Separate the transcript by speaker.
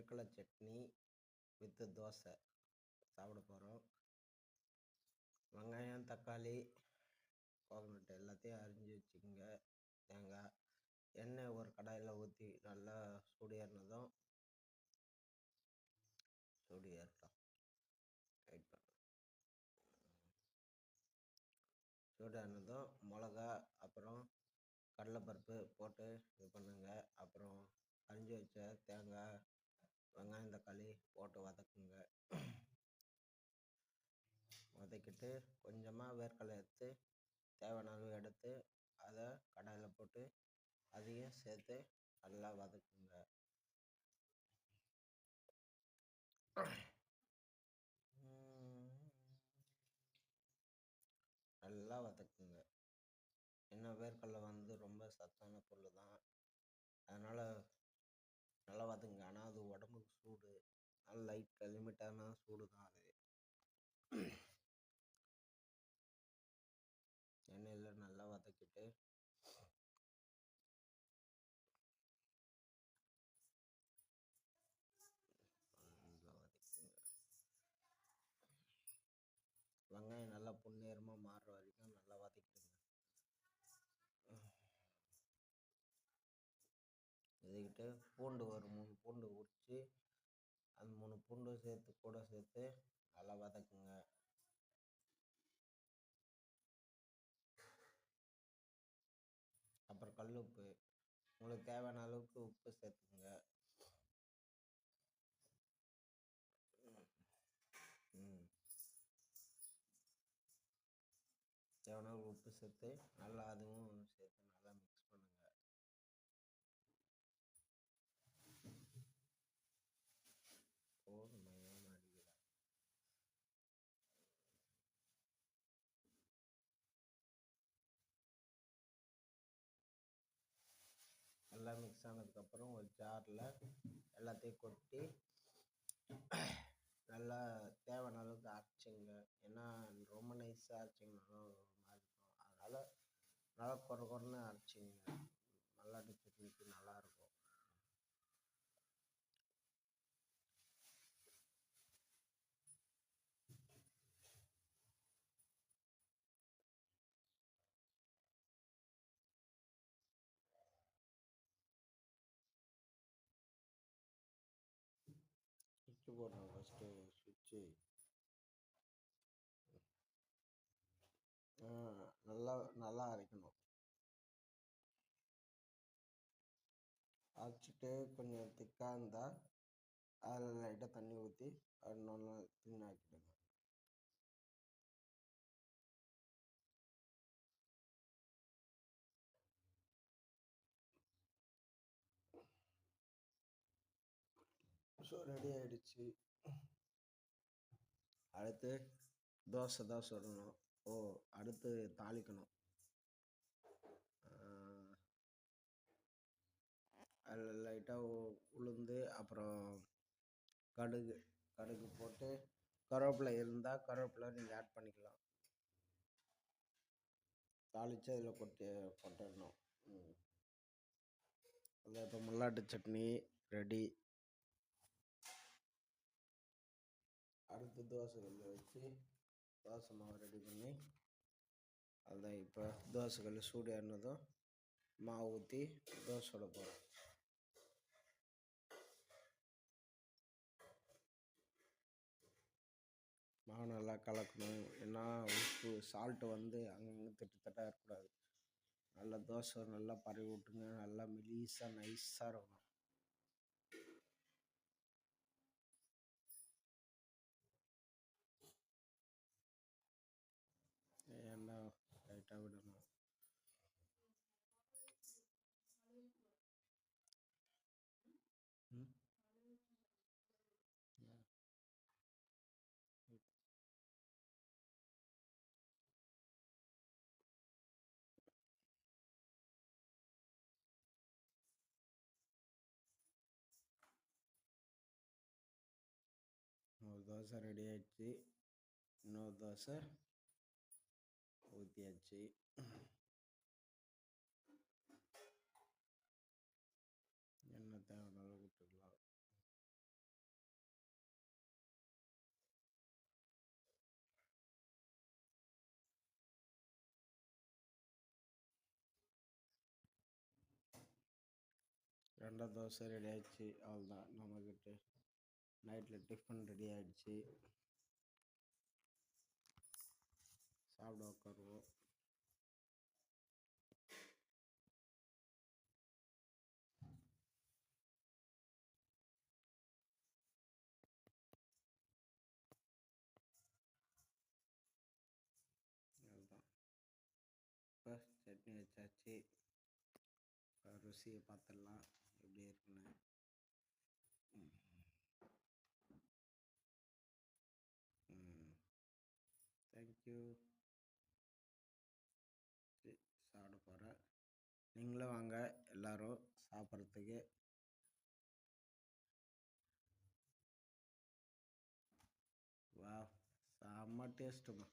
Speaker 1: வேர்க்கடலை சட்னி வித் தோசை சாப்பிட போகிறோம். வெங்காயம், தக்காளி, கோகனட் எல்லாத்தையும் அரிஞ்சு வச்சுக்கோங்க. தேங்காய், எண்ணெய் ஒரு கடாயில் ஊற்றி நல்லா சூடு ஏறினதும் மிளகா அப்புறம் கடலைப்பருப்பு போட்டு இது பண்ணுங்க. அப்புறம் அரிஞ்சு வச்ச தேங்காய், வெங்காயம், தக்காளி போட்டு வதக்குங்க. வதக்கிட்டு கொஞ்சமாக வேர்க்கடலை எடுத்து தேவையான அளவு எடுத்து அதை கடாயில் போட்டு அதையும் சேர்த்து நல்லா வதக்குங்க. நல்லா வதக்குங்க. ஏன்னா வேர்க்கடலை ரொம்ப சத்தான பொருள் தான், அதனால் நல்லா வதக்குங்க. ஆனால் அது உடம்புக்கு சூடு, லைட் லிமிட்டான சூடு தான் அது. எண்ணெயில் நல்லா வதக்கிட்டு வெங்காயம் நல்லா பொன்னிறமாக மாறுற வரைக்கும் நல்லா வதக்கிடுங்க. வதக்கிட்டு பூண்டு ஒரு 3 பூண்டு உரித்து அந்த 3 பூண்டு சேர்த்து நல்லா வதக்குங்க. அப்புறம் கல் உப்பு, உங்களுக்கு தேவையான அளவுக்கு உப்பு சேர்த்துக்குங்க. தேவையான உப்பு சேர்த்து நல்லா அதுவும் சேர்த்து நல்லா மிக்ஸ் பண்ணுங்க. எல்லாம் மிக்ஸ் ஆனதுக்கப்புறம் ஒரு ஜாரில் எல்லாத்தையும் கொட்டி நல்லா தேவையான அளவுக்கு அரைச்சிங்க. ஏன்னா ரொம்ப நைஸாக அரைச்சிங்கனாலும் ஒரு மாதிரி இருக்கும், அதனால் நல்லா குறைன்னு அரைச்சிங்க. மல்லாட்டு சட்னிக்கு நல்லாயிருக்கும். சுவிட்சு போடணும். ஃபஸ்ட்டு சுவிட்சு நல்லா அரைக்கணும். அரைச்சிட்டு கொஞ்சம் திக்காக இருந்தால் அதில் லைட்டாக தண்ணி ஊற்றி அது நல்லா தின்னாக்கிடுங்க. ஸோ ரெடி ஆகிடுச்சு. அடுத்து தோசை தான் சுடணும். அடுத்து தாளிக்கணும். அதில் லைட்டாக உளுந்து, அப்புறம் கடுகு போட்டு கருவேப்பிலை இருந்தால் கருவேப்பிலை நீங்கள் ஆட் பண்ணிக்கலாம். தாளித்து அதில் போட்டுடணும். அதில் இப்போ மல்லாட்டு சட்னி ரெடி. அடுத்து தோசை கல் வச்சு தோசை மாவு ரெடி பண்ணி அதுதான் இப்போ தோசை கல் சூடு ஏறினதும் மாவு ஊற்றி தோசை சுட போகிறோம். மாவு நல்லா கலக்கணும். ஏன்னா உப்பு சால்ட்டு அங்கங்கே திட்டத்தட்டாக இருக்கக்கூடாது. நல்லா தோசை நல்லா பரவி விட்டுங்க. நல்லா மெலிசாக நைஸாக இருக்கணும். எண்ணெய் லைட்டாக விடணும். ஒரு தோசை ரெடி ஆகிடுச்சு. இன்னொரு தோசை ஊற்றியாச்சு. எண்ணெய் தேவையான அளவு விட்டுக்கலாம். 2 தோசை ரெடி ஆயிடுச்சு. அவ்வளோதான், நம்மக்கிட்ட நைட்டில் டிஃபன் ரெடி ஆயிடுச்சு. சாப்பிட உட்காருவோம். அதுதான், இப்போ சட்னி வச்சாச்சு. இப்போ ருசியை பார்த்துடலாம் எப்படி இருக்குன்னு. தேங்க்யூ. சாப்பிட போகிறேன். நீங்களும் வாங்க எல்லோரும் சாப்பிட்றதுக்கு. வா, செம்ம டேஸ்ட்டுமா.